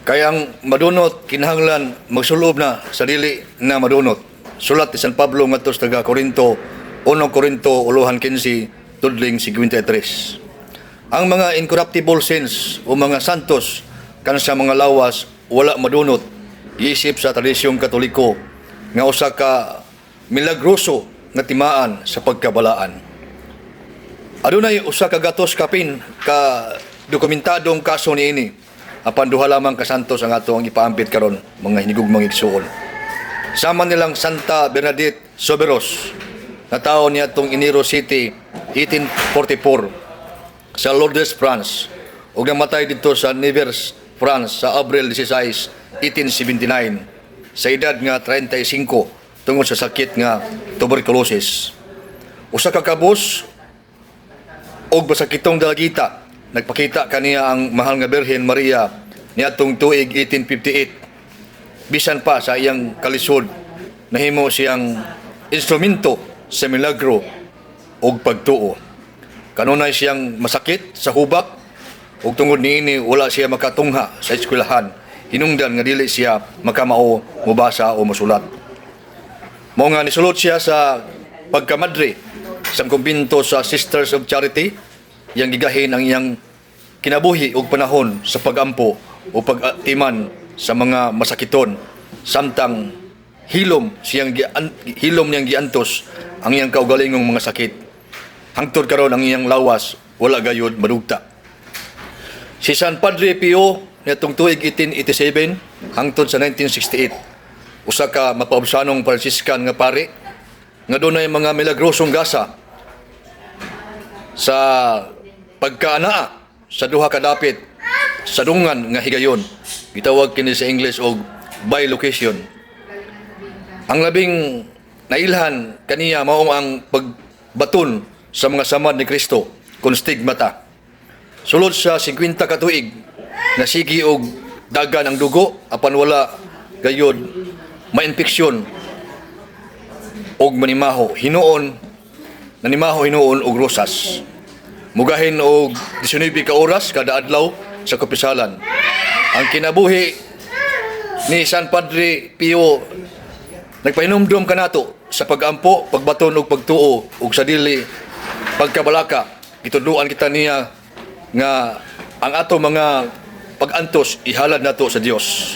Kayang madunot kinahanglan magsulob na sa dili na madunot. Sulat ni San Pablo ngadto sa taga Korinto 1 Korinto 15 tudling 53. Ang mga incorruptible saints o mga santos kan sa mga lawas wala madunot. Iisip sa tradisyong Katoliko nga usa ka milagroso nga timaan sa pagkabalaan. Adunay usa ka gatos kapin ka dokumentadong kaso niini. Apan duha lamang ka santos ang ato ang ipaampit karon mga hinigugmang igsuon. Sama nilang Santa Bernadette Soberos na tawo niya tong Enero City 1844 sa Lourdes, France ug namatay dito sa Nevers, France sa Abril 16, 1879 sa edad nga 35 tungod sa sakit nga tuberculosis. Usa ka kabus og basakitong dalagita nagpakita kaniya ang mahal nga Birhen Maria niadtong tuig 1858. Bisan pa sa iyang kalisod nahimo siyang instrumento sa milagro ug pagtuo. Kanunay siyang masakit sa hubak ug tungod niini wala siya makatungha sa eskwelahan. Hinungdan nga dili siya makamao mobasa o masulat. Mao nga nisulod siya sa pagkamadre sa kumbinto sa Sisters of Charity yang gigahin ang iyang kinabuhi ug panahon sa pagampo o pag-atiman sa mga masakiton samtang hilom niyang giantos ang iyang kaugalingong mga sakit. Hangtod karon ang iyang lawas wala gayud madugta. Si San Padre Pio niadtong tuig 1887 hangtod sa 1968 usa ka mapaubsanong Franciscan nga pari nga dunay mga milagrosong gasa sa pagkaanaa sa duha ka dapit sa dungan nga higayon. Gitawag kini sa English og bilocation. Ang labing nailhan kaniya mao ang pagbaton sa mga samad ni Kristo kun stigmata. Sulod sa 50 ka tuig nasigi og dagan ang dugo apan wala gayud ma-infeksyon og manimaho hinuon og rosas. Mugahin og 19 ka oras kada adlaw sa kapisalan. Ang kinabuhi ni San Padre Pio nagpahinumdum kanato sa pagampo, pagbaton ug pagtuo ug sa dili pagkabalaka. Gitudloan kita niya nga ang ato mga pag-antos ihalad nato sa Dios.